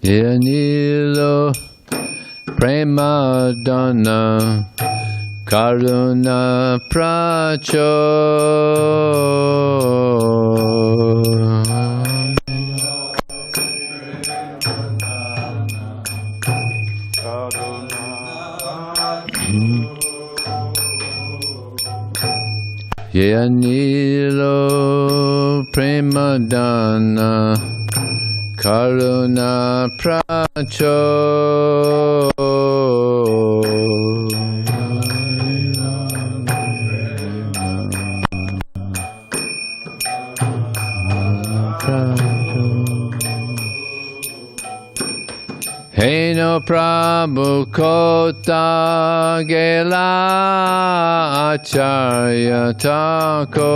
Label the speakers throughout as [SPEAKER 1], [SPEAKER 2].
[SPEAKER 1] Yanilo Premadana Karuna Pracho Yanilo Premadana Karuna Pracho Heno Prabhu Kota Gela Acharya Tako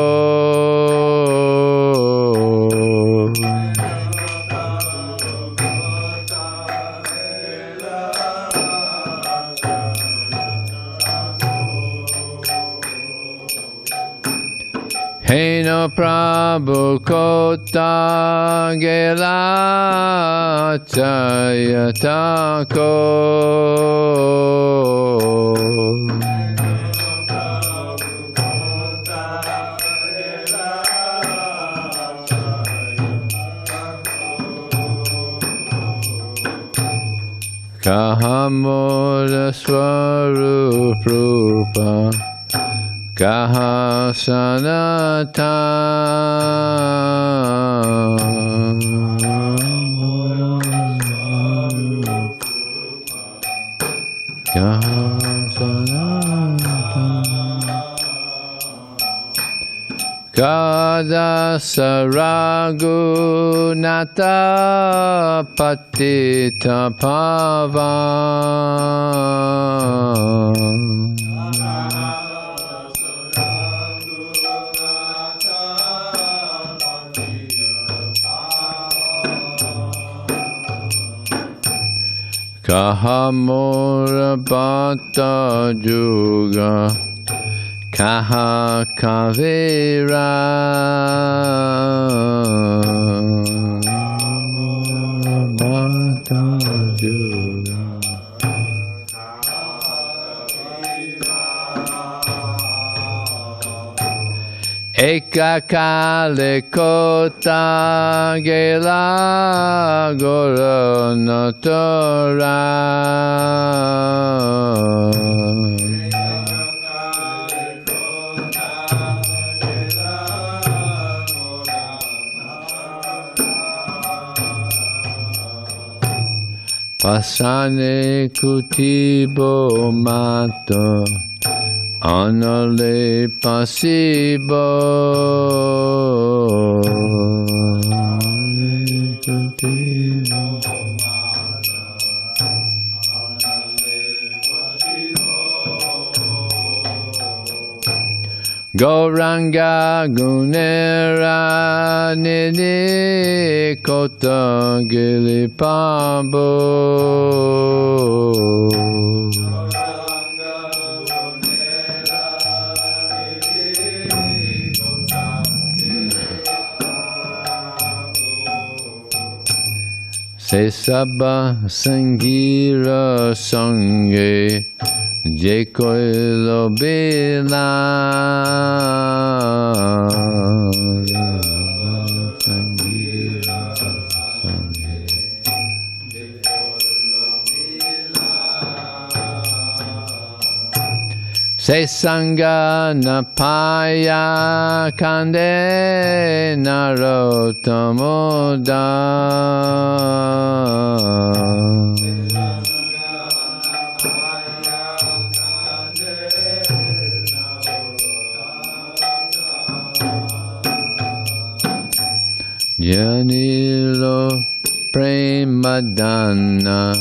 [SPEAKER 1] Heno Prabhu Kota Gela Acharya Tako Kahamura Swarup Rupa Kaha Kada Saragunata Patita Pavan Kahamura Bhatta Juga Kaha Kavira Bhatta Juga Eka Kale Kota Gela Goranatora Pasane Kutibo Mato Anale Pasibo Gauranga Gunera Nini Kota Gilipabo Se Sabba Sangira Sange Jekoilo Bila Se Sangha Napaya Kande Narotamoda Janilo Premadana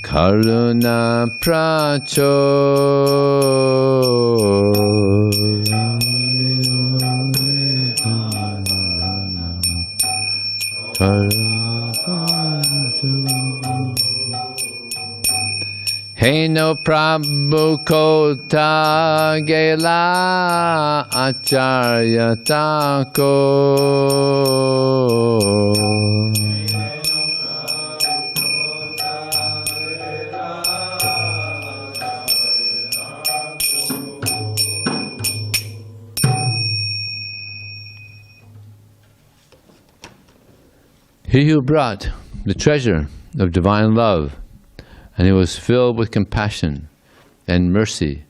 [SPEAKER 1] Karuna Pracho Heno Prabhu Kota Gela Acharya Tako He who brought the treasure of divine love, and he was filled with compassion and mercy,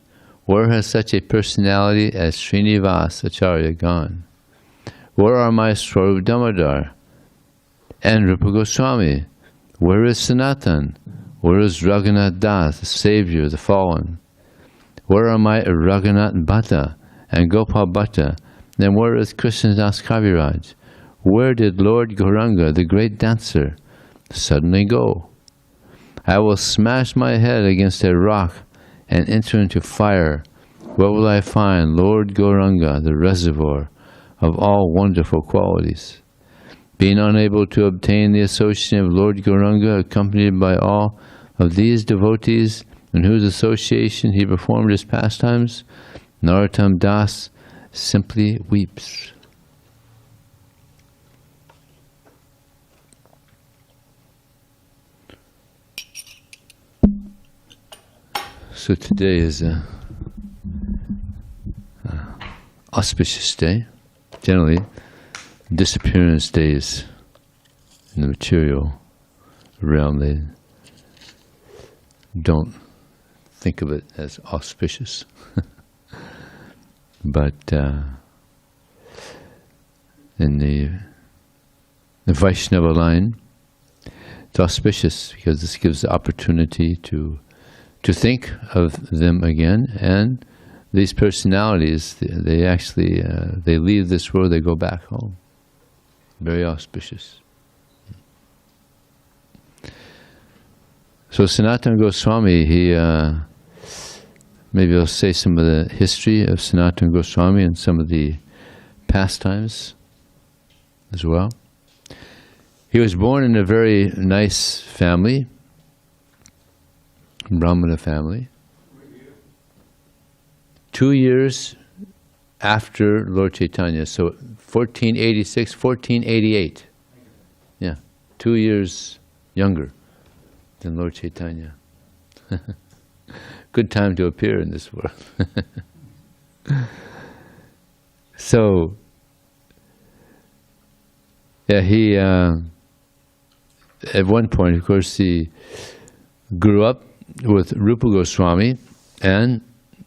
[SPEAKER 1] where has such a personality as Srinivas Acharya gone? Where are my Swarup Damodar and Rupa Goswami? Where is Sanatan? Where is Raghunath Das, the Savior of the fallen? Where are my Raghunath Bhatta and Gopal Bhatta? And where is Krishnadas Kaviraj? Where did Lord Gauranga, the great dancer, suddenly go? I will smash my head against a rock and enter into fire. Where will I find Lord Gauranga, the reservoir of all wonderful qualities? Being unable to obtain the association of Lord Gauranga, accompanied by all of these devotees in whose association he performed his pastimes, Narottam Das simply weeps. So today is an auspicious day. Generally, disappearance days in the material realm, they don't think of it as auspicious. But in the Vaishnava line, it's auspicious because this gives the opportunity to think of them again, and these personalities, they actually they leave this world, they go back home. Very auspicious. So Sanatana Goswami, he maybe I'll say some of the history of Sanatana Goswami and some of the pastimes as well. He was born in a very nice family, Brahmana family. 2 years after Lord Chaitanya, so 1486, 1488. Yeah, 2 years younger than Lord Chaitanya. Good time to appear in this world. So, yeah, he, at one point, of course, he grew up with Rupa Goswami and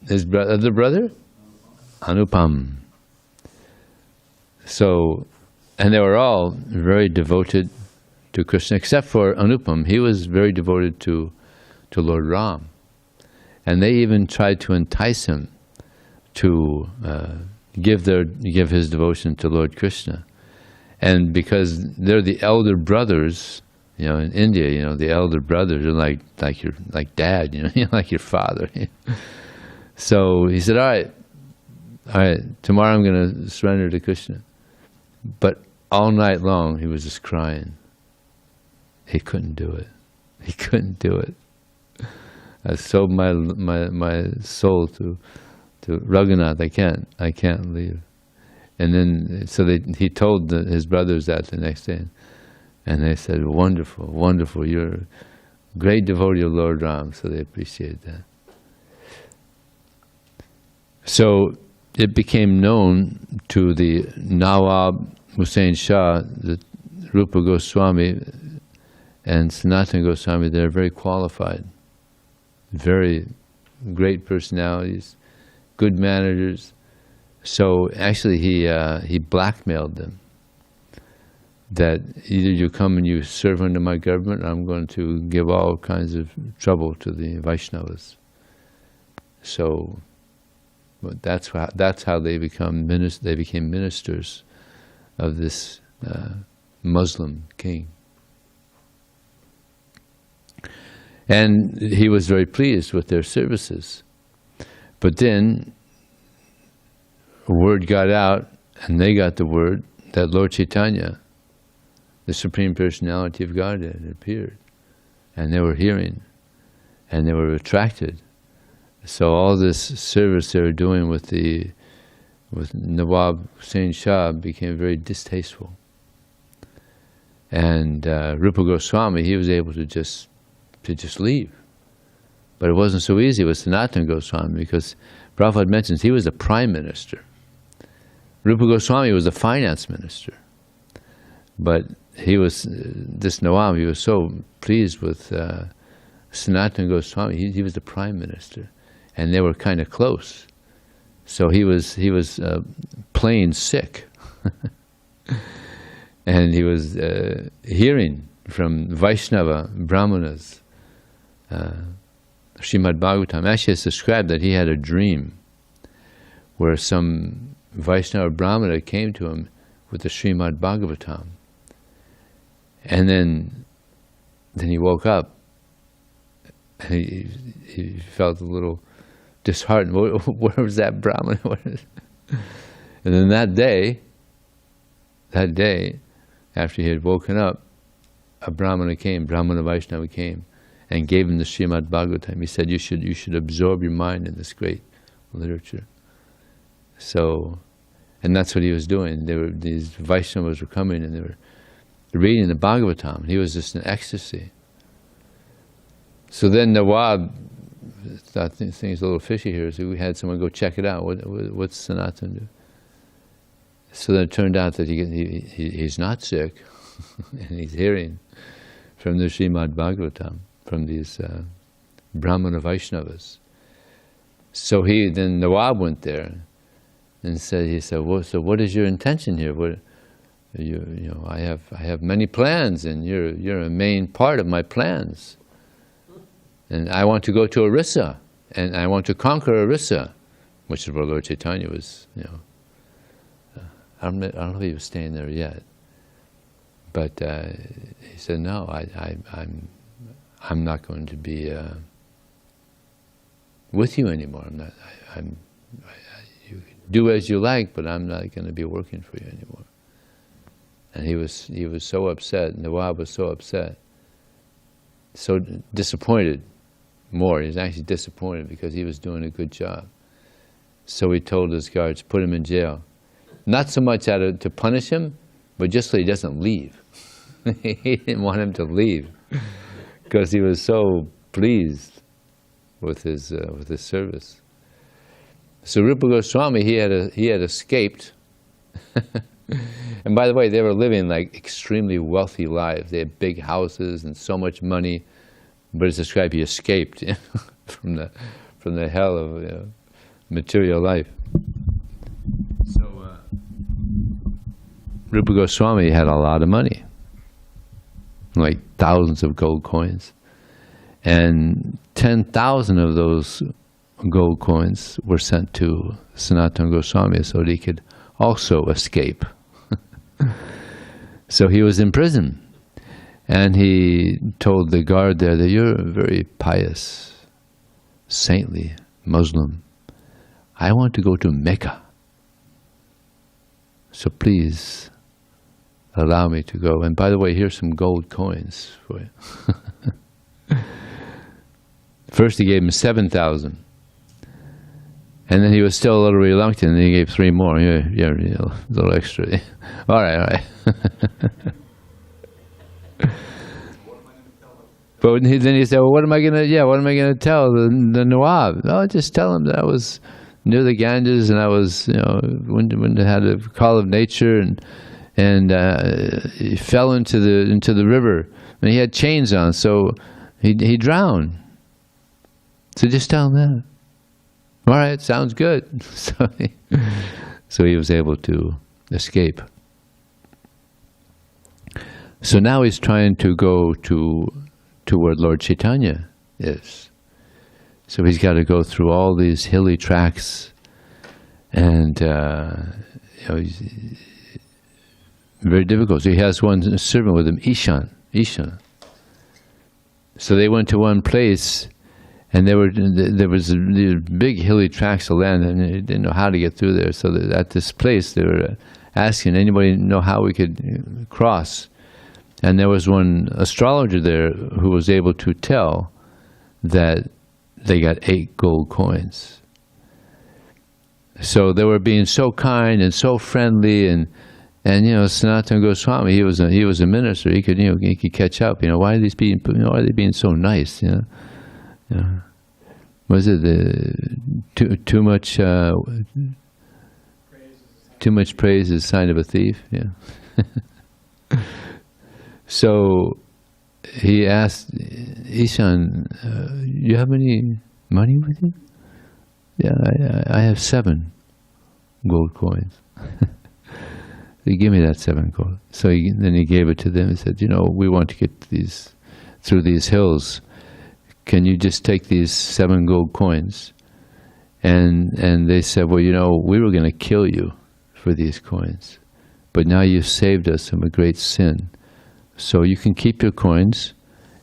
[SPEAKER 1] his other brother, Anupam. So, and they were all very devoted to Krishna, except for Anupam. He was very devoted to Lord Ram. And they even tried to entice him to give his devotion to Lord Krishna. And because they're the elder brothers, you know, in India, you know, the elder brothers are like dad, you know, like your father. So he said, all right, tomorrow I'm going to surrender to Krishna. But all night long he was just crying. He couldn't do it. He couldn't do it. I sold my soul to Raghunath. I can't leave. And then so he told his brothers that the next day, and they said, "Wonderful, wonderful! You're a great devotee of Lord Ram." So they appreciated that. So it became known to the Nawab Hussain Shah that Rupa Goswami and Sanatana Goswami, they're very qualified, very great personalities, good managers. So actually he blackmailed them that either you come and you serve under my government, or I'm going to give all kinds of trouble to the Vaishnavas. So that's how they became ministers of this Muslim king. And he was very pleased with their services. But then word got out, and they got the word that Lord Chaitanya, the Supreme Personality of Godhead, had appeared. And they were hearing, and they were attracted. So all this service they were doing with Nawab Hussain Shah became very distasteful. And Rupa Goswami, he was able to just leave. But it wasn't so easy with Sanatana Goswami, because Prabhupada mentions he was the prime minister. Rupa Goswami was the finance minister. But he was, this Nawab, he was so pleased with Sanatana Goswami. He was the prime minister, and they were kind of close. So he was plain sick, and he was hearing from Vaishnava Brahmanas, Srimad Bhagavatam. Actually, it's described that he had a dream where some Vaishnava Brahmana came to him with the Srimad Bhagavatam, and then he woke up, and he felt a little disheartened. Where was that Brahmana? And then that day, after he had woken up, a Brahmana Vaishnava came, and gave him the Srimad Bhagavatam. He said, you should absorb your mind in this great literature. So, and that's what he was doing. These Vaishnavas were coming, and they were reading the Bhagavatam. He was just in ecstasy. So then Nawab thought things a little fishy here, so we had someone go check it out. What's Sanatana do? So then it turned out that he's not sick, and he's hearing from the Srimad Bhagavatam, from these Brahmana Vaishnavas. So then Nawab went there and he said, well, so what is your intention here? I have many plans, and you're a main part of my plans. And I want to go to Orissa, and I want to conquer Orissa, which is where Lord Chaitanya was, I don't know if he was staying there yet. But he said, no, I'm not going to be with you anymore. You do as you like, but I'm not going to be working for you anymore. And he was so upset. Nawab was so upset, so disappointed. More, he was actually disappointed because he was doing a good job. So he told his guards, put him in jail. Not so much to punish him, but just so he doesn't leave. He didn't want him to leave because he was so pleased with his service. So Rupa Goswami, he had escaped. And by the way, they were living like extremely wealthy lives. They had big houses and so much money. But it's described he escaped from the hell of material life. So Rupa Goswami had a lot of money, like thousands of gold coins, and 10,000 of those gold coins were sent to Sanatana Goswami so that he could also escape. So he was in prison. And he told the guard there that you're a very pious, saintly Muslim. I want to go to Mecca. So please allow me to go. And by the way, here's some gold coins for you. First he gave him 7,000. And then he was still a little reluctant, and he gave 3 more. Yeah, a little extra. All right. But then he said, well, what am I gonna tell the Nawab? Oh, just tell him that I was near the Ganges, and I was, when it had a call of nature, and he fell into the river, and he had chains on, so he drowned. So just tell him that. All right, sounds good. So he was able to escape. So now he's trying to go to where Lord Chaitanya is. So he's got to go through all these hilly tracks, and he's very difficult. So he has one servant with him, Ishan. So they went to one place, and there was these big hilly tracts of land, and they didn't know how to get through there. So at this place, they were asking, anybody know how we could cross? And there was one astrologer there who was able to tell that they got 8 gold coins. So they were being so kind and so friendly, and Sanatana Goswami, he was a minister. He could catch up. Why are these people? Why are they being so nice? Was it too much praise is a sign of a thief? Yeah. So he asked Ishan, you have any money with you? Yeah, I have 7 gold coins. He gave me that 7 gold. So then he gave it to them and said, we want to get through these hills. Can you just take these 7 gold coins? And they said, well, we were going to kill you for these coins, but now you've saved us from a great sin. So you can keep your coins,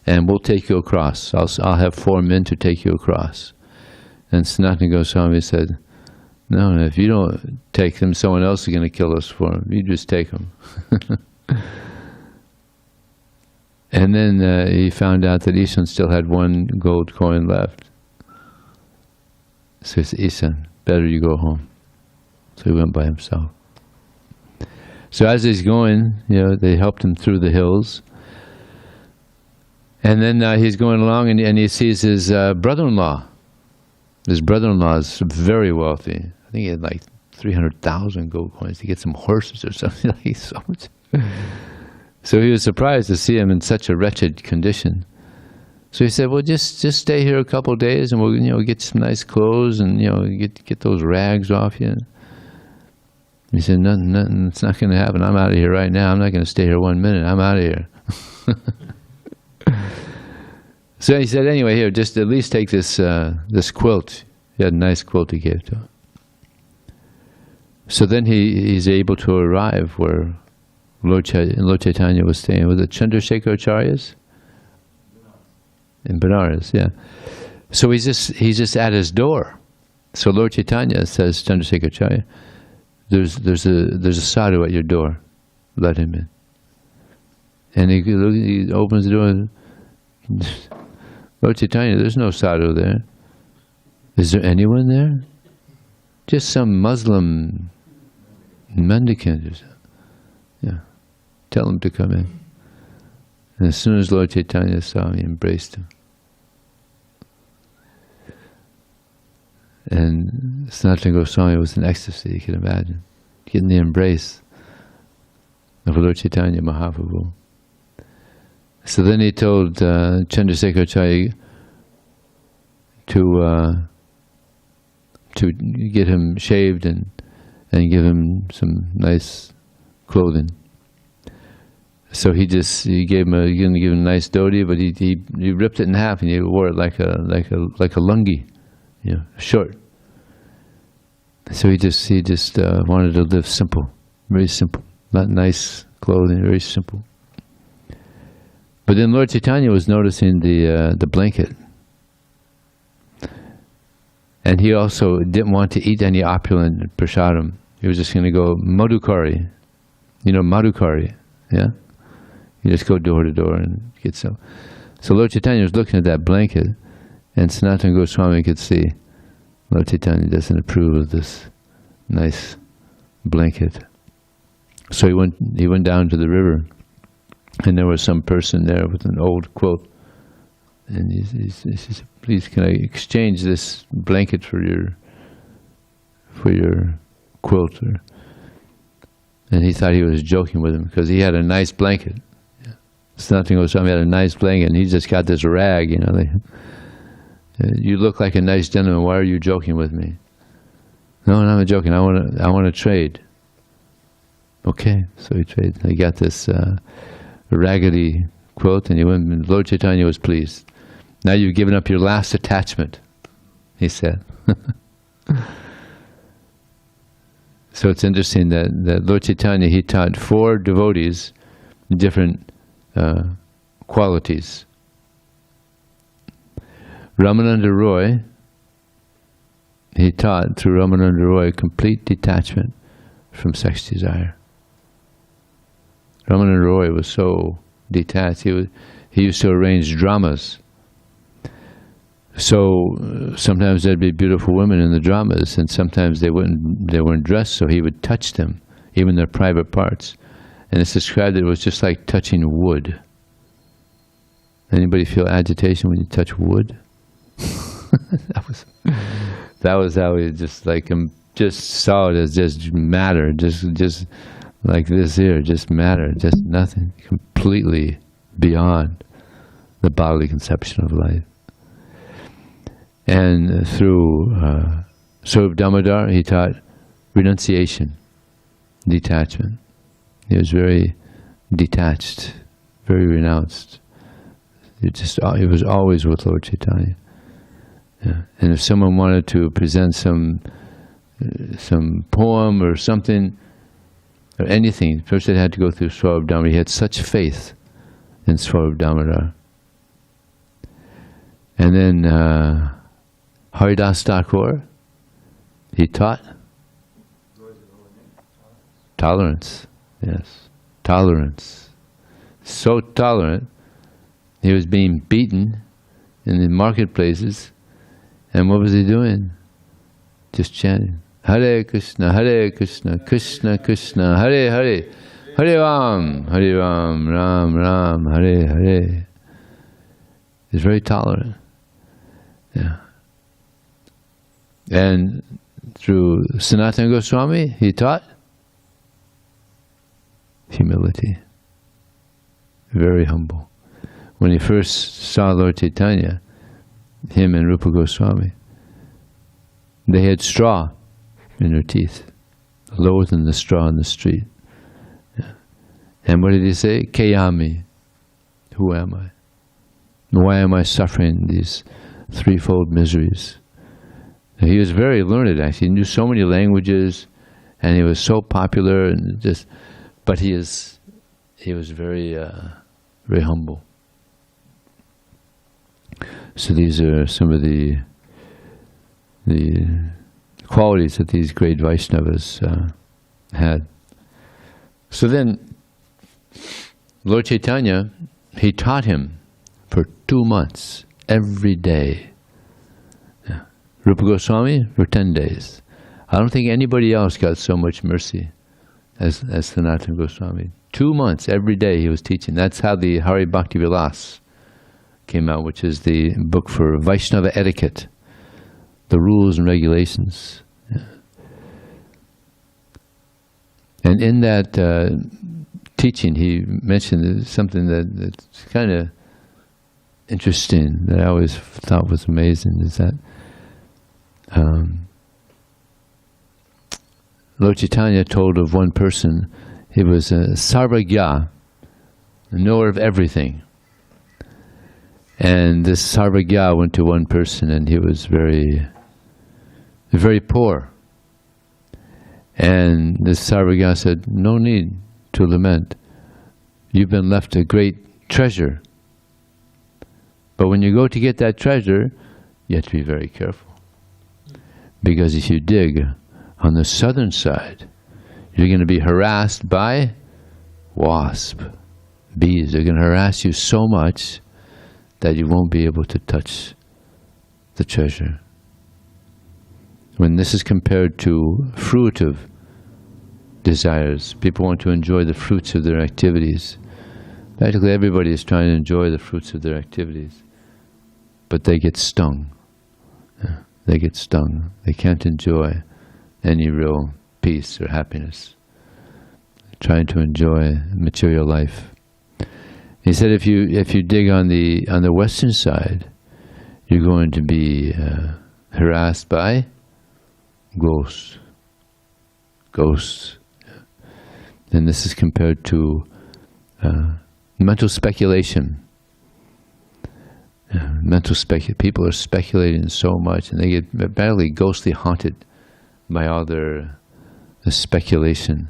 [SPEAKER 1] and we'll take you across. I'll have 4 men to take you across. And Sanatana Goswami said, no, if you don't take them, someone else is going to kill us for them. You just take them. And then he found out that Ishan still had 1 gold coin left. So he said, Ishan, better you go home. So he went by himself. So as he's going, they helped him through the hills. And then he's going along and he sees his brother-in-law. His brother-in-law is very wealthy. I think he had like 300,000 gold coins to get some horses or something. Like so much. So he was surprised to see him in such a wretched condition. So he said, well, just stay here a couple of days and we'll get some nice clothes and get those rags off you. He said, nothing, it's not going to happen. I'm out of here right now. I'm not going to stay here 1 minute. I'm out of here. So he said, anyway, here, just at least take this quilt. He had a nice quilt he gave to him. So then he's able to arrive where Lord Chaitanya was staying. Was it Chandrasekhar Acharya's? In Benares, yeah. So he's just at his door. So Lord Chaitanya says, Chandrasekhar Acharya, there's a sadhu at your door. Let him in. And he opens the door. Lord Chaitanya, there's no sadhu there. Is there anyone there? Just some Muslim mendicant or something. Yeah. Tell him to come in. And as soon as Lord Chaitanya saw him, he embraced him. And Sanatana Goswami was in ecstasy, you can imagine. Getting the embrace of Lord Chaitanya Mahaprabhu. So then he told Chandrasekhar Acharya to get him shaved and give him some nice clothing. So he gave him a nice dhoti, but he ripped it in half and he wore it like a lungi, short. So he just wanted to live simple, very simple, not nice clothing, very simple. But then Lord Chaitanya was noticing the blanket, and he also didn't want to eat any opulent prasadam. He was just going to go madhukari, madhukari, yeah. You just go door to door and get some. So Lord Chaitanya was looking at that blanket, and Sanatana Goswami could see Lord Chaitanya doesn't approve of this nice blanket. So he went down to the river, and there was some person there with an old quilt, and he said, "Please, can I exchange this blanket for your quilt?" And he thought he was joking with him because he had a nice blanket. Sanatana Goswami had a nice blanket, and he just got this rag. You look like a nice gentleman. Why are you joking with me? No, I'm not joking. I want to trade. Okay, so he traded. He got this raggedy quilt, and he went. And Lord Chaitanya was pleased. Now you've given up your last attachment, he said. So it's interesting that Lord Chaitanya, he taught 4 devotees different qualities. Ramananda Roy, he taught through Ramananda Roy complete detachment from sex desire. Ramananda Roy was so detached. He used to arrange dramas. So sometimes there'd be beautiful women in the dramas, and sometimes they weren't dressed, so he would touch them, even their private parts. And it's described that it was just like touching wood. Anybody feel agitation when you touch wood? that was how he just saw it as just matter, just like this here, just matter, just nothing, completely beyond the bodily conception of life. And through Swarup Damodar, he taught renunciation, detachment. He was very detached, very renounced. He was always with Lord Chaitanya. Yeah. And if someone wanted to present some poem or something, or anything, first it had to go through Swarup Damodar. He had such faith in Swarup Damodar. And then Haridas Thakur, he taught tolerance. Yes, tolerance. So tolerant, he was being beaten in the marketplaces, and what was he doing? Just chanting, Hare Krishna, Krishna Krishna, Hare Hare, Hare Ram, Ram Ram, Hare Hare. He's very tolerant. Yeah. And through Sanatana Goswami, he taught humility. Very humble. When he first saw Lord Chaitanya, him and Rupa Goswami, they had straw in their teeth, lower than the straw in the street. Yeah. And what did he say? Kayami. Who am I? Why am I suffering these threefold miseries? Now, he was very learned, actually. He knew so many languages, and he was so popular, and just. But he was very, very humble. So these are some of the qualities that these great Vaishnavas had. So then, Lord Chaitanya, he taught him for 2 months, every day. Yeah. Rupa Goswami for 10 days. I don't think anybody else got so much mercy as Sanatana Goswami. 2 months, every day he was teaching. That's how the Hari Bhakti Vilas came out, which is the book for Vaishnava etiquette, the rules and regulations. Yeah. And in that teaching, he mentioned something that's kind of interesting, that I always thought was amazing, is that Lord Chaitanya told of one person, he was a sarvagya, a knower of everything. And this sarvagya went to one person, and he was very, very poor. And this sarvagya said, no need to lament. You've been left a great treasure. But when you go to get that treasure, you have to be very careful. Because if you dig on the southern side, you're going to be harassed by wasps, bees. They're going to harass you so much that you won't be able to touch the treasure. When this is compared to fruitive desires, people want to enjoy the fruits of their activities. Practically everybody is trying to enjoy the fruits of their activities, but they get stung. Yeah, they get stung. They can't enjoy any real peace or happiness, trying to enjoy material life. He said, if you dig on the western side, you're going to be harassed by ghosts. And this is compared to mental speculation. People are speculating so much, and they get badly ghostly haunted by all their speculation.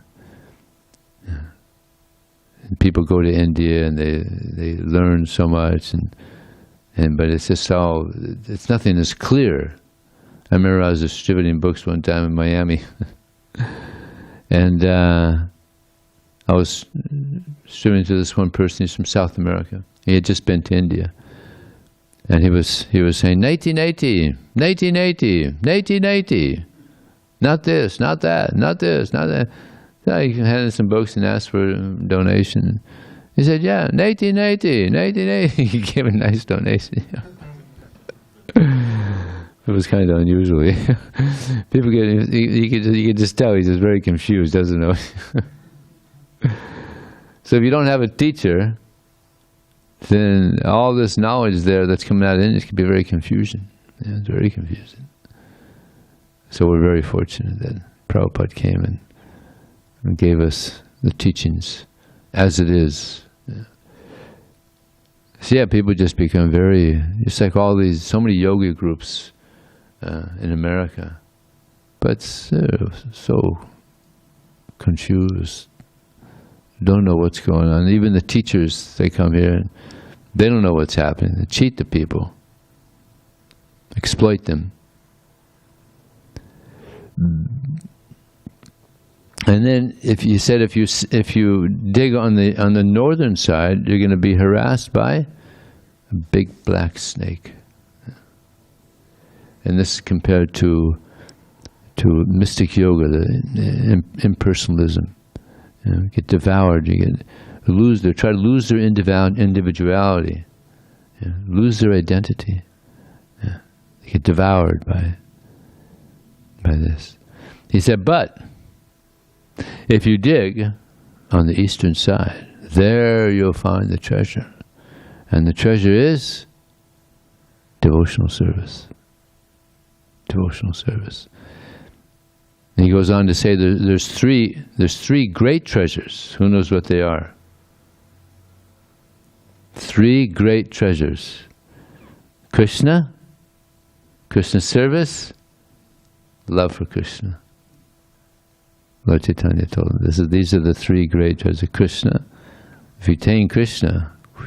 [SPEAKER 1] And people go to India and they learn so much, but it's just it's nothing is clear. I remember I was distributing books one time in Miami, and I was distributing to this one person. He's from South America. He had just been to India, and he was saying 1980, 1980, 1980. Not this, not that, not this, not that. So I handed some books and asked for a donation. He said, yeah, 1980, 1980. He gave a nice donation. It was kind of unusual. People you could just tell he's just very confused, doesn't know. So if you don't have a teacher, then all this knowledge there that's coming out in it can be very confusing. Yeah, it's very confusing. So we're very fortunate that Prabhupada came and gave us the teachings as it is. Yeah. So yeah, people just become very, it's like so many yoga groups in America, but so confused, don't know what's going on. Even the teachers, they come here, and they don't know what's happening. They cheat the people, exploit them. And then if you dig on the northern side, you're going to be harassed by a big black snake. And this is compared to mystic yoga, the impersonalism. You know, get devoured, try to lose their individuality, lose their identity. Yeah. They get devoured by this. He said, but if you dig on the eastern side, there you'll find the treasure. And the treasure is devotional service. Devotional service. And he goes on to say there's three great treasures. Who knows what they are? 3 great treasures. Krishna service, love for Krishna. Lord Chaitanya told him, these are the 3 great treasures. Krishna. If you attain Krishna, if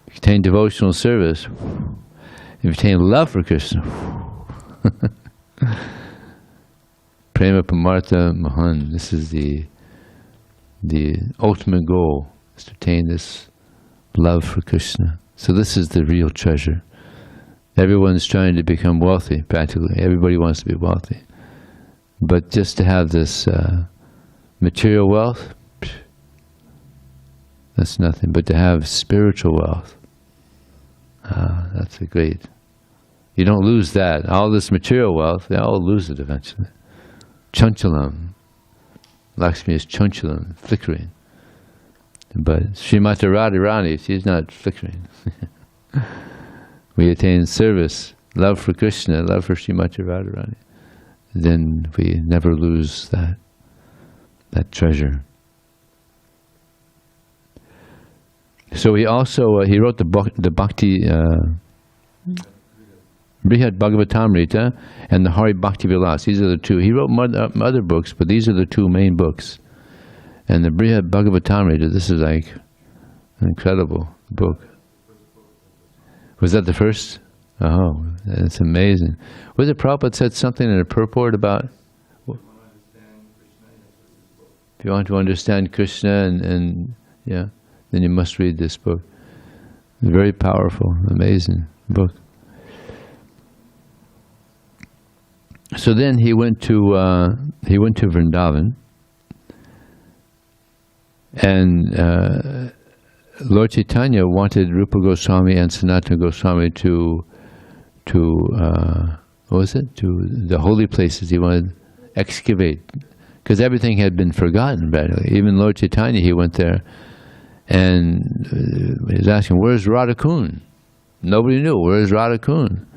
[SPEAKER 1] you attain devotional service, if you attain love for Krishna, Prema Pamartha Mahan, this is the ultimate goal, is to attain this love for Krishna. So this is the real treasure. Everyone's trying to become wealthy, practically. Everybody wants to be wealthy. But just to have this material wealth, that's nothing. But to have spiritual wealth, that's a great. You don't lose that. All this material wealth, they all lose it eventually. Chanchalam. Lakshmi is chanchalam, flickering. But Srimati Radharani, she's not flickering. We attain service, love for Krishna, love for Srimati Radharani. Then we never lose that treasure. So he also he wrote the Bhakti Brihad Bhagavatamrita and the Hari Bhakti Vilas. These are the 2. He wrote other books, but these are the 2 main books. And the Brihad Bhagavatamrita, this is like an incredible book. Was that the first? Oh, that's amazing. Was it Prabhupada said something in a purport about? If you want to understand Krishna and yeah, then you must read this book. It's very powerful, amazing book. So then he went to Vrindavan, and Lord Chaitanya wanted Rupa Goswami and Sanatana Goswami to what was it? To the holy places. He wanted to excavate, because everything had been forgotten practically. Even Lord Chaitanya, he went there, and he was asking, "Where's Radha Kund?" Nobody knew. Where's Radha Kund?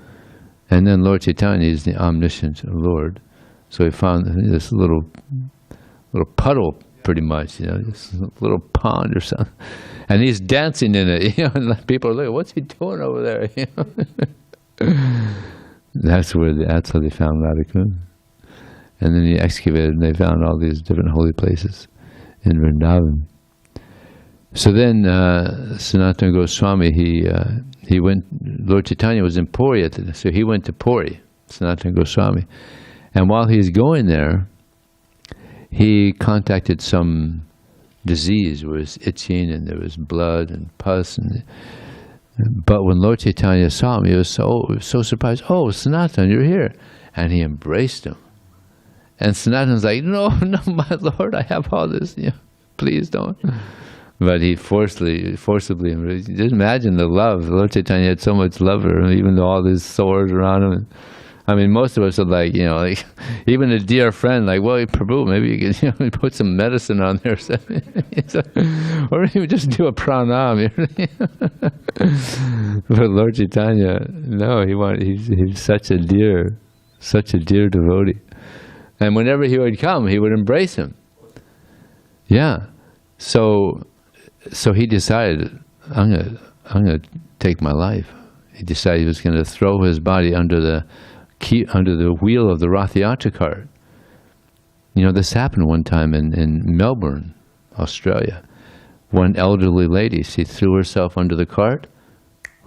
[SPEAKER 1] And then Lord Chaitanya is the omniscient Lord, so he found this little puddle, pretty much, this little pond or something, and he's dancing in it. And people are like, "What's he doing over there?" That's how they found Radha Kund. And then he excavated, and they found all these different holy places in Vrindavan. So then Sanatana Goswami, he went. Lord Chaitanya was in Puri so he went to Puri, Sanatana Goswami, and while he's going there, he contacted some disease where it was itching and there was blood and pus. But when Lord Chaitanya saw him, he was so surprised. "Oh, Sanatana, you're here!" And he embraced him. And Sanatana's like, "No, my Lord, I have all this. Please don't." But he forcibly embraced. Just imagine the love. Lord Chaitanya had so much love for him, even though all these sores around him. I mean, most of us are like, like even a dear friend, like, well, Prabhu, maybe you can put some medicine on there, or something. Or even just do a pranam. But Lord Chaitanya, no, he's such a dear devotee, and whenever he would come, he would embrace him. Yeah, so he decided, I'm gonna take my life. He decided he was going to throw his body under the wheel of the Rath Yatra cart. This happened one time in Melbourne, Australia. One elderly lady, she threw herself under the cart,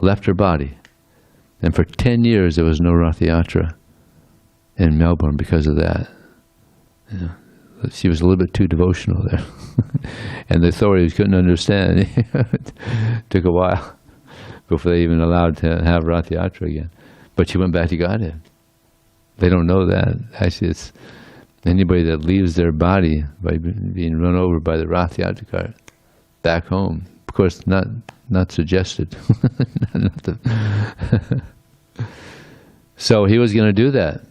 [SPEAKER 1] left her body. And for 10 years there was no Rath Yatra in Melbourne because of that. She was a little bit too devotional there. And the authorities couldn't understand. It took a while before they even allowed to have Rath Yatra again. But she went back to Godhead. They don't know that. Actually, it's anybody that leaves their body by being run over by the Rath Yatra cart back home. Of course, not suggested. So he was going to do that.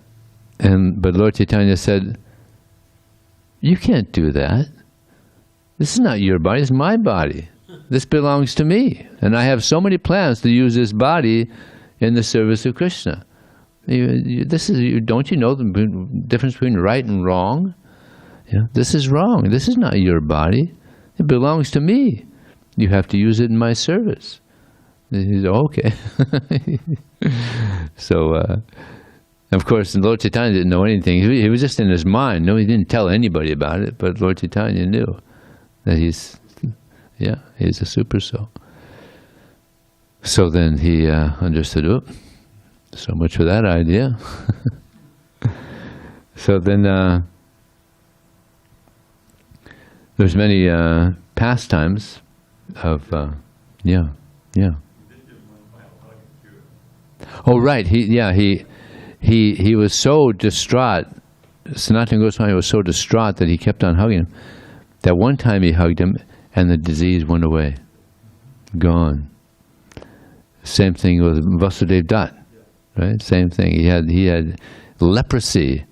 [SPEAKER 1] But Lord Chaitanya said, you can't do that. This is not your body, it's my body. This belongs to me. And I have so many plans to use this body in the service of Krishna. Don't you know the difference between right and wrong? This is wrong. This is not your body. It belongs to me. You have to use it in my service. He said, okay. So, of course, Lord Chaitanya didn't know anything. He was just in his mind. No, he didn't tell anybody about it, but Lord Chaitanya knew that he's a super soul. So then he understood, so much for that idea. So then there's many pastimes of, Oh, right, he was so distraught, Sanatana Goswami was so distraught that he kept on hugging him. That one time he hugged him and the disease went away. Gone. Same thing with Vasudev Dutt. Right? Same thing. He had leprosy,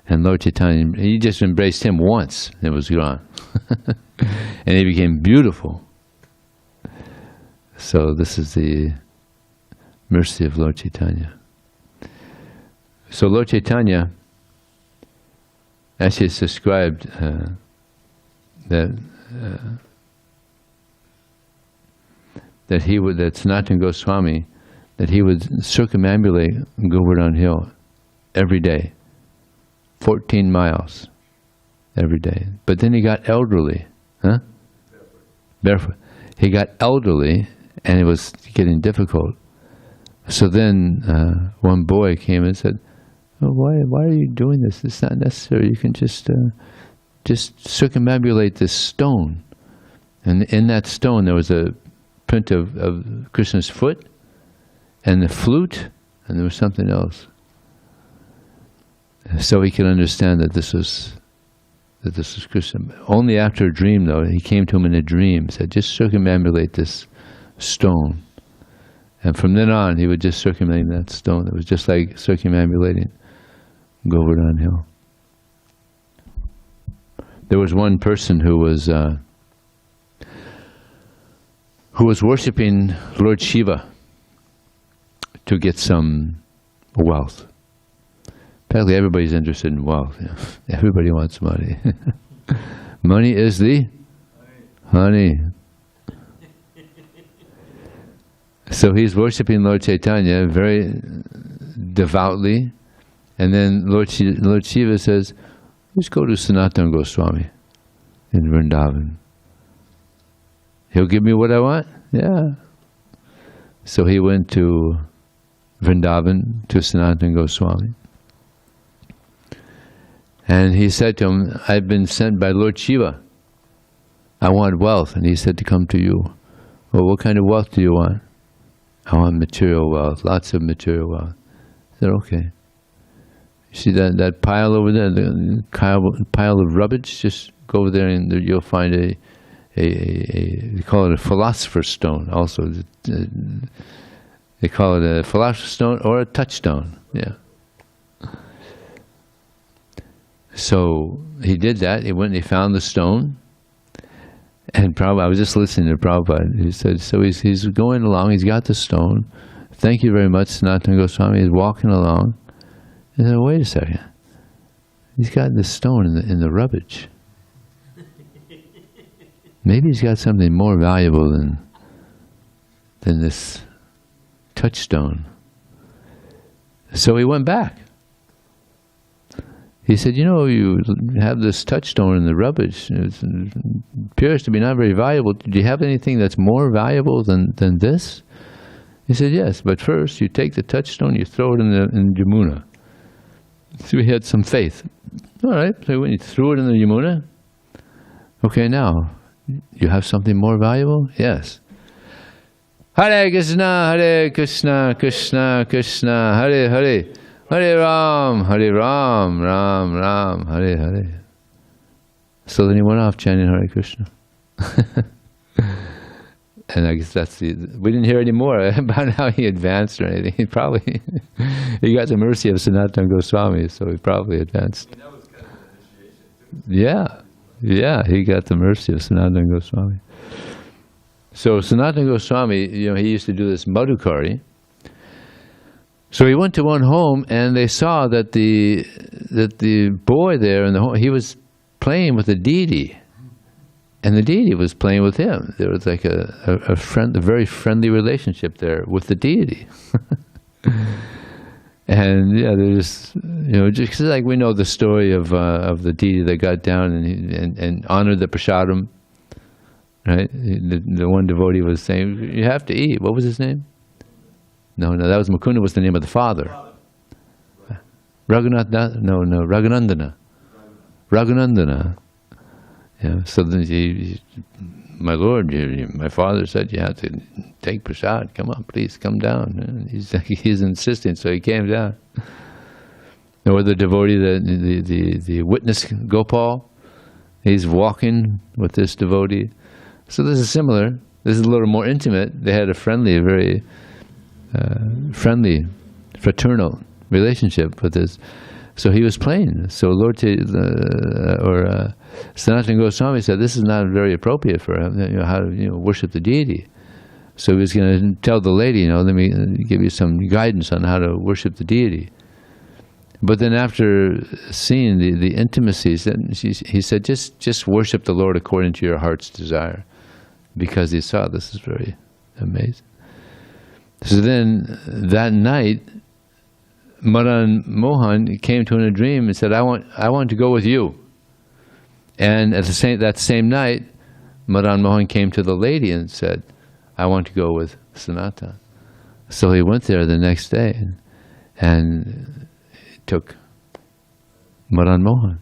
[SPEAKER 1] and Lord Chaitanya, he just embraced him once, and it was gone. And he became beautiful. So this is the mercy of Lord Chaitanya. So Lord Chaitanya, actually it's described that Sanatana Goswami, that he would circumambulate Govardhan Hill every day, 14 miles every day. But then he got elderly, Barefoot. He got elderly, and it was getting difficult. So then one boy came and said, oh, why are you doing this? It's not necessary. You can just circumambulate this stone. And in that stone there was a print of Krishna's foot and the flute, and there was something else. So he could understand that this was Krishna. Only after a dream, though, he came to him in a dream, said, just circumambulate this stone. And from then on, he would just circumambulate that stone. It was just like circumambulating Govardhan Hill. There was one person who was worshipping Lord Shiva to get some wealth. Apparently everybody's interested in wealth. Everybody wants money. Money is the honey. So he's worshipping Lord Chaitanya very devoutly, and then Lord Shiva says, let's go to Sanatana Goswami in Vrindavan. He'll give me what I want? Yeah. So he went to Vrindavan, to Sanatana Goswami. And he said to him, I've been sent by Lord Shiva. I want wealth. And he said to come to you. Well, what kind of wealth do you want? I want material wealth, lots of material wealth. I said, okay. You see that pile over there, the pile of rubbish? Just go over there and you'll find they call it a philosopher's stone also. They call it a philosopher's stone or a touchstone. Yeah. So he did that. He went and he found the stone. And Prabhupada, I was just listening to Prabhupada. He said, so he's going along. He's got the stone. Thank you very much, Sanatana Goswami. He's walking along. And then, wait a second. He's got the stone in the rubbish. Maybe he's got something more valuable than this touchstone. So he went back. He said, you have this touchstone in the rubbish. It appears to be not very valuable. Do you have anything that's more valuable than this? He said, yes, but first you take the touchstone, you throw it in Yamuna. So he had some faith. All right, so when you threw it in the Yamuna, okay, now, you have something more valuable? Yes. Hare Krishna, Krishna Krishna, Hare Hare. Hare Ram, Ram Ram, Hare Hare. So then he went off chanting Hare Krishna. And I guess we didn't hear any more about how he advanced or anything. He got the mercy of Sanatana Goswami, so he probably advanced.
[SPEAKER 2] That was kind of an initiation too.
[SPEAKER 1] Yeah, he got the mercy of Sanatana Goswami. So Sanatana Goswami, he used to do this Madhukari. So he went to one home, and they saw that the boy there in the home, he was playing with a deity, and the deity was playing with him. There was like a very friendly relationship there with the deity. And there's just like we know the story of the deity that got down and honored the prasadam, right? The one devotee was saying, "You have to eat." What was his name? No, that was Mukunda. Was the name of the father? Raghunandana. Raghunandana. Yeah. So then my lord, my father said you have to take prasad. Come on, please come down. And he's insisting, so he came down. Or the devotee, the witness Gopal, he's walking with this devotee. So this is similar. This is a little more intimate. They had a friendly, very friendly, fraternal relationship with this. So he was playing. So Sanatana Goswami said, this is not very appropriate for him, how to worship the deity. So he was going to tell the lady, let me give you some guidance on how to worship the deity. But then after seeing the intimacies, he said, just worship the Lord according to your heart's desire. Because he saw this is very amazing. So then that night, Madana Mohan came to him in a dream and said, I want to go with you. And at that same night, Madana Mohan came to the lady and said, I want to go with Sanatana. So he went there the next day and took Madana Mohan.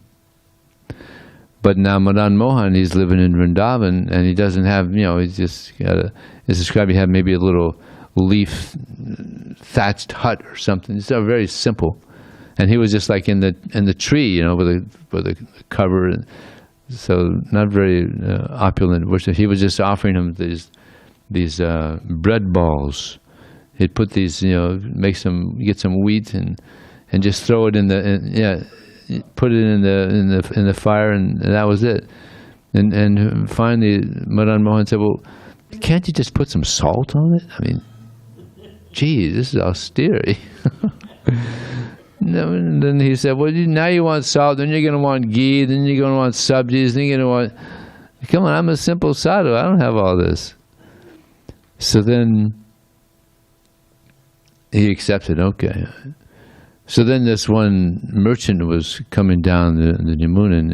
[SPEAKER 1] But now Madana Mohan, he's living in Vrindavan, and he doesn't have, he's just got it's described, he had maybe a little leaf thatched hut or something. It's very simple, and he was just like in the tree, with a cover, so not very opulent worship. He was just offering him these bread balls. He'd put these, get some wheat and just throw it put it in the fire, and that was it. And finally, Madana Mohan said, "Well, can't you just put some salt on it? I mean, gee, this is austere." No, and then he said, "Well, now you want salt, then you're going to want ghee, then you're going to want sabjis, then you're going to want... Come on, I'm a simple sadhu. I don't have all this." So then he accepted, okay. So then this one merchant was coming down the Yamuna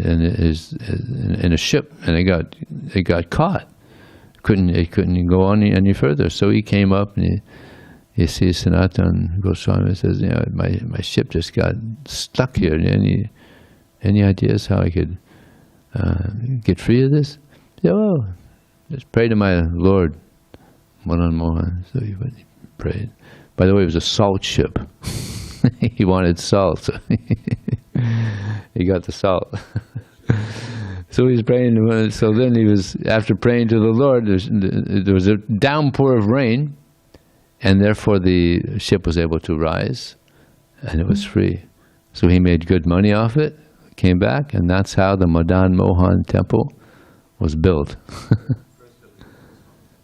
[SPEAKER 1] in a ship, and they got caught. They couldn't go on any further. So he came up and he sees Sanatana Goswami and says, my ship just got stuck here. Any ideas how I could get free of this? Yeah, well, just pray to my Lord, Madana Mohan. So he went and prayed. By the way, it was a salt ship. He wanted salt, so he got the salt. So he was praying. So then he was, after praying to the Lord, there was a downpour of rain, and therefore the ship was able to rise, and it was free. So he made good money off it, came back, and that's how the Madana Mohana temple was built.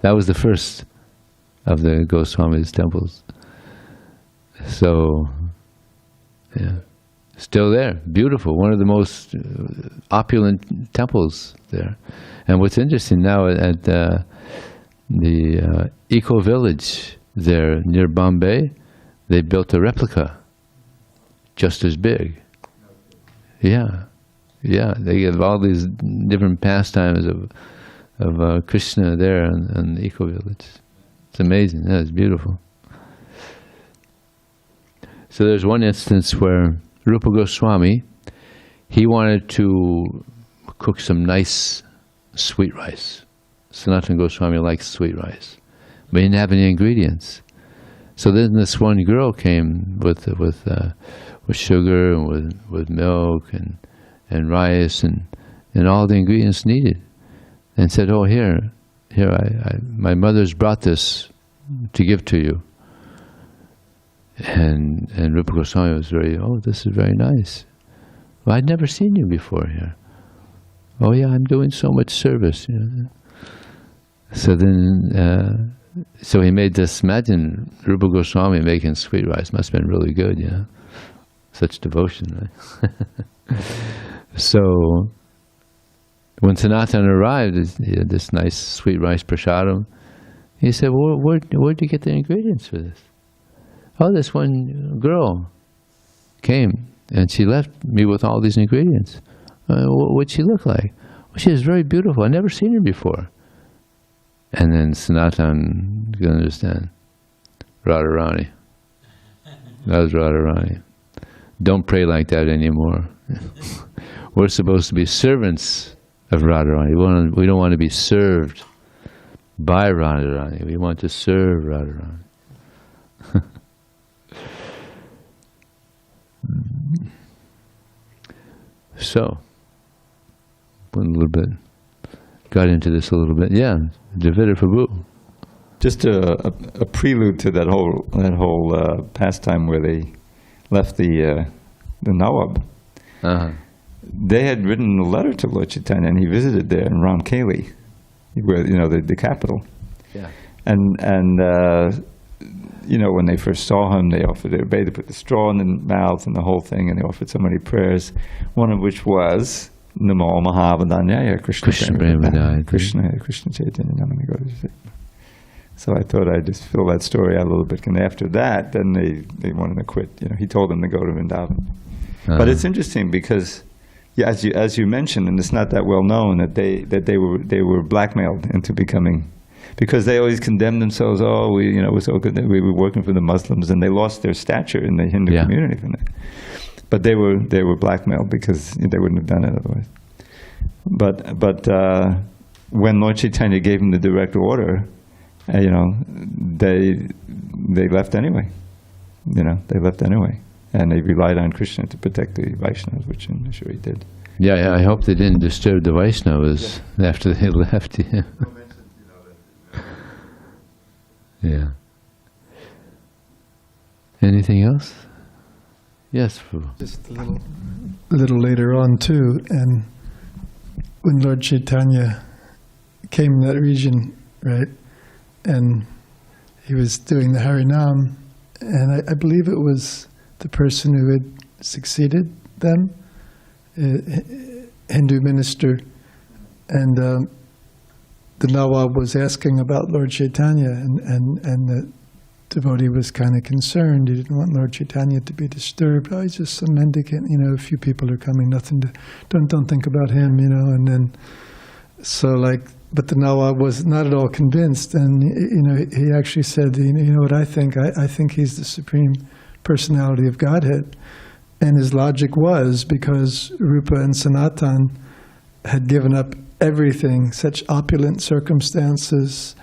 [SPEAKER 1] That was the first of the Goswamis' temples. So, yeah, still there, beautiful, one of the most opulent temples there. And what's interesting now at the Eco Village there near Bombay, they built a replica just as big. Yeah, yeah, they have all these different pastimes of Krishna there in the Eco Village. It's amazing. Yeah, it's beautiful. So there's one instance where Rupa Goswami, he wanted to cook some nice sweet rice. Sanatana Goswami likes sweet rice, but he didn't have any ingredients. So then this one girl came with sugar and with milk and rice and all the ingredients needed, and said, "Oh, here, my mother's brought this to give to you." And Rupa Goswami was this is very nice. Well, I'd never seen you before here. Oh yeah, I'm doing so much service. You know. So then, so he made this, imagine Rupa Goswami making sweet rice, must have been really good, you know. Such devotion, right? So, when Sanatana arrived, he had this nice sweet rice prasadam. He said, well, where'd you get the ingredients for this? Oh, this one girl came and she left me with all these ingredients. What'd she look like? Well, she was very beautiful. I'd never seen her before. And then Sanatana, you understand, Radharani. That was Radharani. Don't pray like that anymore. We're supposed to be servants of Radharani. We don't want to be served by Radharani. We want to serve Radharani. So, went a little bit, got into this a little bit. Yeah, Devotee Prabhu.
[SPEAKER 3] Just a prelude to that whole pastime where they left the Nawab.
[SPEAKER 1] Uh-huh.
[SPEAKER 3] They had written a letter to Lord Chaitanya, and he visited there in Ramkeli, where the capital.
[SPEAKER 1] Yeah.
[SPEAKER 3] And when they first saw him, they obeyed to put the straw in the mouth and the whole thing, and they offered so many prayers, one of which was Namo Mahavadanyaya Krishna Krishna Chaitanya Namani Gaudiya. So I thought I'd just fill that story out a little bit. And after that, then they wanted to quit. He told them to go to Vrindavana.
[SPEAKER 1] Uh-huh.
[SPEAKER 3] But it's interesting because, yeah, as you mentioned, and it's not that well known that they were blackmailed into becoming. Because they always condemned themselves. Oh, it was so good that we were working for the Muslims, and they lost their stature in the Hindu community from that. But they were blackmailed because they wouldn't have done it otherwise. But when Lord Chaitanya gave them the direct order, they left anyway. They left anyway, and they relied on Krishna to protect the Vaishnavas, which I'm sure he did.
[SPEAKER 1] Yeah, I hope they didn't disturb the Vaishnavas after they left. Yeah. Yeah. Anything else? Yes, Prabhu.
[SPEAKER 4] Just a little later on too, and when Lord Chaitanya came in that region, right, and he was doing the Harinam, and I believe it was the person who had succeeded them, Hindu minister, and the Nawab was asking about Lord Chaitanya, and the devotee was kind of concerned. He didn't want Lord Chaitanya to be disturbed. Oh, he's just some mendicant, a few people are coming, nothing to, don't think about him, and then, but the Nawab was not at all convinced, and, he actually said, you know what I think? I think he's the Supreme Personality of Godhead. And his logic was because Rupa and Sanatan had given up everything, such opulent circumstances,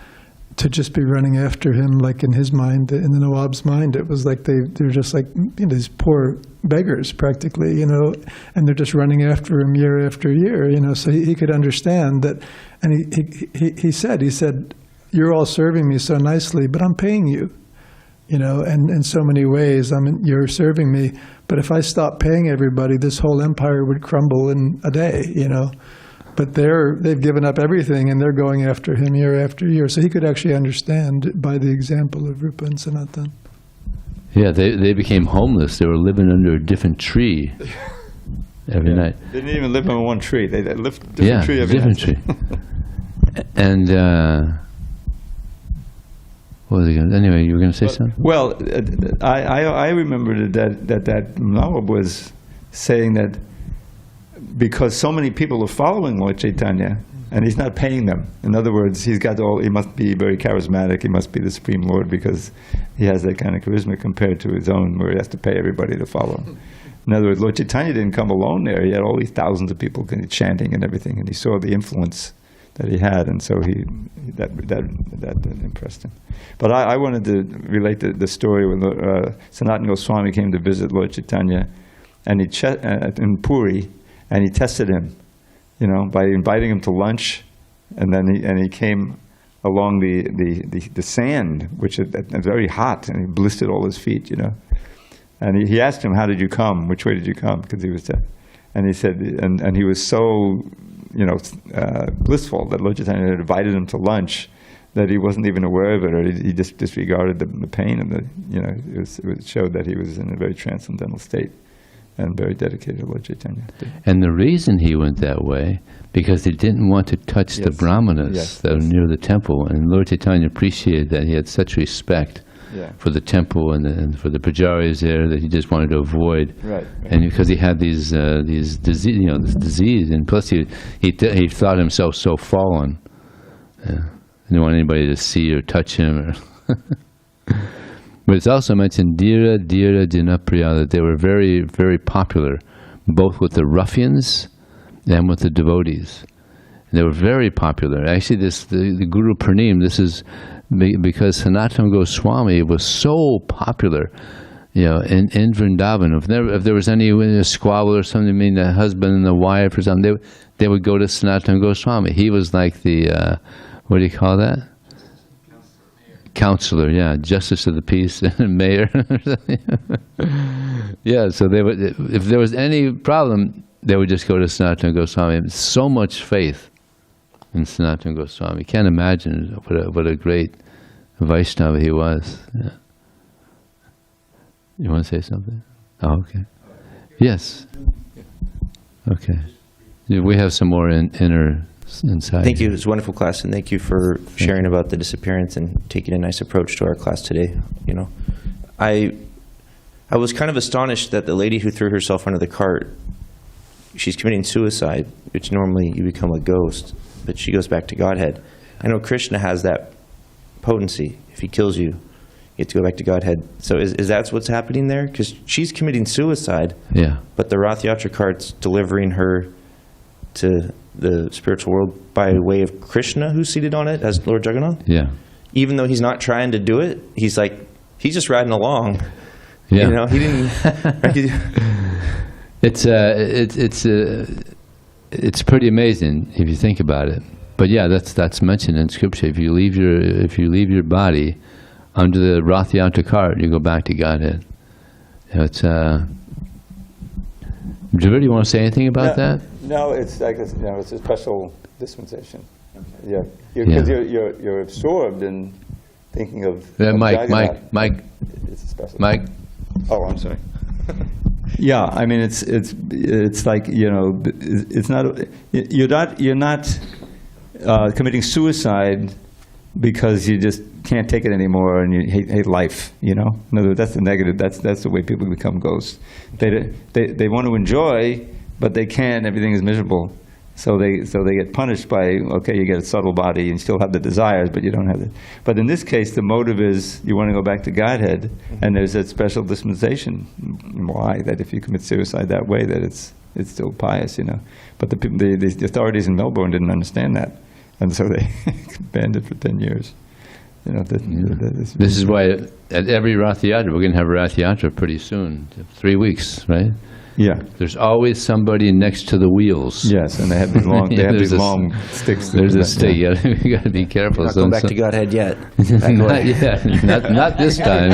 [SPEAKER 4] to just be running after him, like in his mind, in the Nawab's mind, it was like they're just like these poor beggars practically, and they're just running after him year after year, so he could understand that, and he said, you're all serving me so nicely, but I'm paying you. you know, and in so many ways, you're serving me, but if I stop paying everybody, this whole empire would crumble in a day, you know. But they've given up everything, and they're going after him year after year. So he could actually understand by the example of Rupa and Sanatana.
[SPEAKER 1] Yeah, they became homeless. They were living under a different tree every night.
[SPEAKER 3] They didn't even live on one tree. They lived a different tree every night.
[SPEAKER 1] Tree. And what was it going? Anyway, you were going to say something.
[SPEAKER 3] Well, I remember that Nawab was saying that because so many people are following Lord Chaitanya, and he's not paying them. In other words, he must be very charismatic. He must be the Supreme Lord because he has that kind of charisma compared to his own, where he has to pay everybody to follow him. In other words, Lord Chaitanya didn't come alone there. He had all these thousands of people chanting and everything, and he saw the influence that he had, and so that impressed him. But I wanted to relate the story when Sanatana Goswami came to visit Lord Chaitanya, and in Puri, and he tested him, you know, by inviting him to lunch, and then he came along the sand, which is very hot, and he blistered all his feet, you know. And he asked him, "How did you come? Which way did you come?" Because he was deaf. And he said, and he was so, you know, blissful that Lord Chaitanya had invited him to lunch that he wasn't even aware of it, or he just disregarded the pain and you know, it showed that he was in a very transcendental state and very dedicated to Lord Chaitanya.
[SPEAKER 1] And the reason he went that way, because he didn't want to touch the brahmanas that were near the temple, and Lord Chaitanya appreciated that. He had such respect for the temple and for the pujaris there that he just wanted to avoid.
[SPEAKER 3] Right.
[SPEAKER 1] And because he had these disease, you know, this disease, and plus he thought himself so fallen. He didn't want anybody to see or touch him. But it's also mentioned Dira Dinapriya, that they were very, very popular, both with the ruffians and with the devotees. They were very popular. Actually, the Guru Purnim, this is because Sanatana Goswami was so popular, you know, in Vrindavan. If there was any squabble or something, I mean, the husband and the wife or something, they would go to Sanatana Goswami. He was like the, what do you call that? Counselor, yeah, justice of the peace, mayor. Yeah, so they would, if there was any problem, they would just go to Sanatana Goswami. So much faith in Sanatana Goswami. You can't imagine what a great Vaishnava he was. Yeah. You want to say something? Oh, okay. Yes. Okay. We have some more inside.
[SPEAKER 5] Thank you. It was a wonderful class, and thank you for sharing about the disappearance and taking a nice approach to our class today. You know, I was kind of astonished that the lady who threw herself under the cart, she's committing suicide, which normally you become a ghost, but she goes back to Godhead. I know Krishna has that potency. If he kills you, you get to go back to Godhead. So is that what's happening there? Because she's committing suicide, but the Rath Yatra cart's delivering her to the spiritual world by way of Krishna, who's seated on it as Lord Jagannath. Yeah. Even though he's not trying to do it, he's just riding along. Yeah. You know, he didn't. It's pretty amazing if you think about it. But yeah, that's mentioned in Scripture. If you leave your body under the Rath Yatra cart, you go back to Godhead. You know, it's. Do you really want to say anything about that?
[SPEAKER 3] No, it's like it's a special dispensation. Okay. Yeah, because you're absorbed in thinking of. Mike. It's special. Mike. Oh, I'm sorry. Yeah, I mean it's like, you know, it's not, you're not committing suicide because you just can't take it anymore and you hate life, you know. In other words, that's the negative. That's the way people become ghosts. They want to enjoy, but they can't. Everything is miserable, so they get punished by, okay, you get a subtle body and still have the desires, but you don't have it. But in this case, the motive is you want to go back to Godhead, and there's that special dispensation. Why? That if you commit suicide that way, that it's still pious, you know. But the authorities in Melbourne didn't understand that, and so they banned it for 10 years. You know, this is
[SPEAKER 1] why at every Rath Yatra, we're going to have a Rath Yatra pretty soon, 3 weeks, right?
[SPEAKER 3] Yeah.
[SPEAKER 1] There's always somebody next to the wheels.
[SPEAKER 3] Yes, and they have these long, long sticks.
[SPEAKER 1] There's a stick. You gotta be careful.
[SPEAKER 5] Not going back to Godhead yet.
[SPEAKER 1] Not yet. Not this time.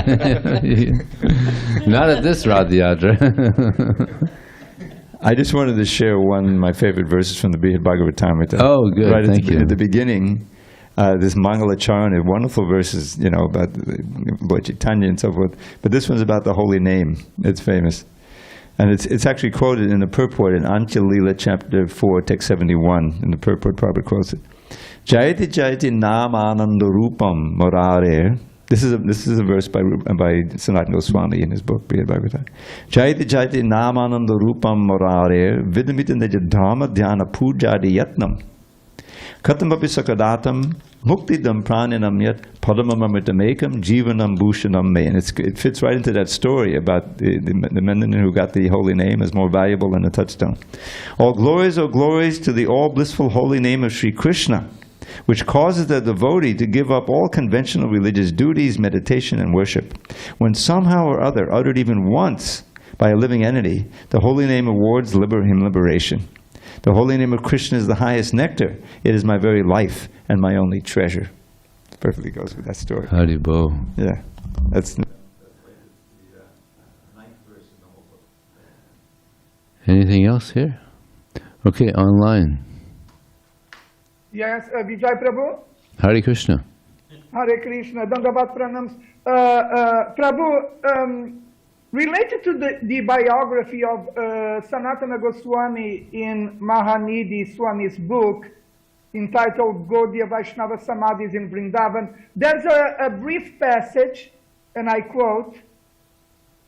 [SPEAKER 1] Not at this Radha-Yatra.
[SPEAKER 3] I just wanted to share one of my favorite verses from the Bhagavatam.
[SPEAKER 1] Oh, good.
[SPEAKER 3] Right
[SPEAKER 1] Thank you.
[SPEAKER 3] At the beginning, this Mangalacharana, wonderful verses, about Lord Chaitanya and so forth. But this one's about the holy name. It's famous. And it's actually quoted in the purport in Antya-lila chapter 4, text 71. In the purport, Prabhupada quotes it. Jayati Jayati Nam Ananda Rupam Murare. This is a verse by Sanatana Goswami in his book, Brihad Bhagavatam. Jayati Jayati Nam Ananda Rupam Murare Vidamita Neja Dharma Dhyana Pujadi Yatnam Katamapi Sakadatam Muktidam Pranyanam Yat Padamamamritamekam Jivanam Bhushanam Me. And it fits right into that story about the men who got the holy name as more valuable than a touchstone. All glories to the all blissful holy name of Sri Krishna, which causes the devotee to give up all conventional religious duties, meditation, and worship. When somehow or other, uttered even once by a living entity, the holy name awards him liberation. The holy name of Krishna is the highest nectar. It is my very life and my only treasure. Perfectly goes with that story.
[SPEAKER 1] Haribo.
[SPEAKER 3] Yeah, that's.
[SPEAKER 1] Anything else here? Okay, online.
[SPEAKER 6] Yes, Vijay Prabhu.
[SPEAKER 1] Hare Krishna.
[SPEAKER 6] Hare Krishna. Dandavat pranams. Prabhu, related to the biography of Sanatana Goswami in Mahanidhi Swami's book, entitled Gaudiya Vaishnavas Samadhis in Vrindavan, there's a brief passage, and I quote,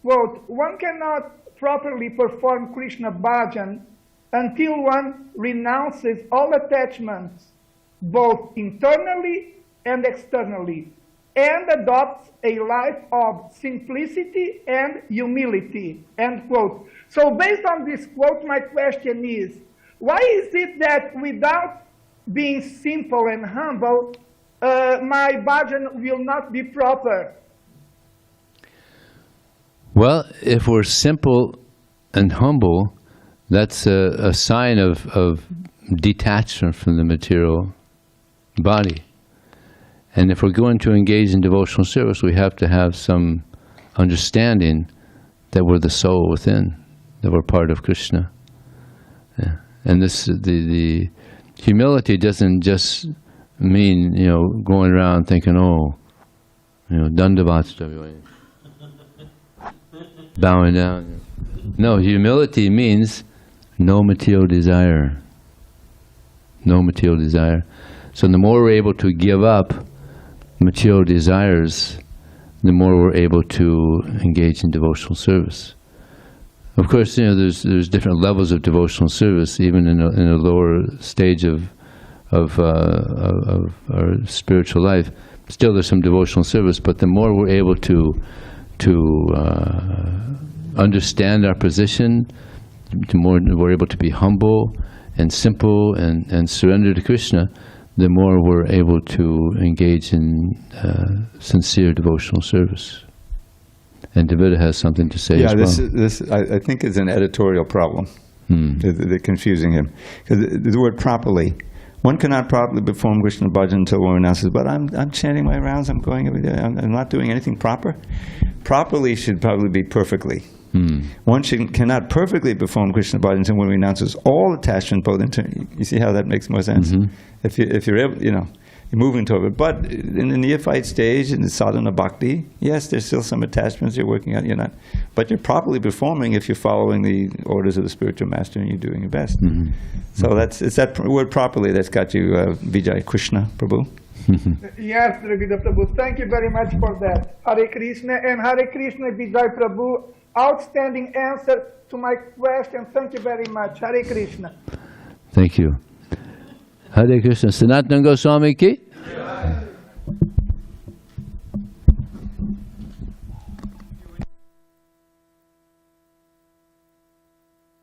[SPEAKER 6] one cannot properly perform Krishna bhajan until one renounces all attachments, both internally and externally, and adopts a life of simplicity and humility, end quote. So based on this quote, my question is, why is it that without being simple and humble, my bhajan will not be proper?
[SPEAKER 1] Well, if we're simple and humble, that's a sign of detachment from the material body. And if we're going to engage in devotional service, we have to have some understanding that we're the soul within, that we're part of Krishna. Yeah. And this, the humility doesn't just mean, going around thinking, dandavat, bowing down. No, humility means no material desire. No material desire. So the more we're able to give up material desires, the more we're able to engage in devotional service. Of course, there's different levels of devotional service, even in a lower stage of our spiritual life. Still, there's some devotional service, but the more we're able to understand our position, the more we're able to be humble and simple and surrender to Krishna, the more we're able to engage in sincere devotional service. And Devotee has something to say as well.
[SPEAKER 3] This I think is an editorial problem. They're confusing him. Because the word properly, one cannot properly perform Krishna bhajan until one announces, but I'm chanting my rounds, I'm going every day, I'm not doing anything proper. Properly should probably be perfectly. One cannot perfectly perform Krishna bhajan until one renounces all attachment, both internally. You see how that makes more sense? If you're able, you're moving toward it. But in the neophyte stage, in the sadhana bhakti, yes, there's still some attachments you're working on. You're not, but you're properly performing if you're following the orders of the spiritual master and you're doing your best. So it's that word properly that's got you, Vijay Krishna Prabhu.
[SPEAKER 6] Yes, Ravida Prabhu. Thank you very much for that. Hare Krishna and Hare Krishna Vijay Prabhu. Outstanding answer to my question. Thank you very much. Hare Krishna.
[SPEAKER 1] Thank you. Hare Krishna. Sanatana Goswami ki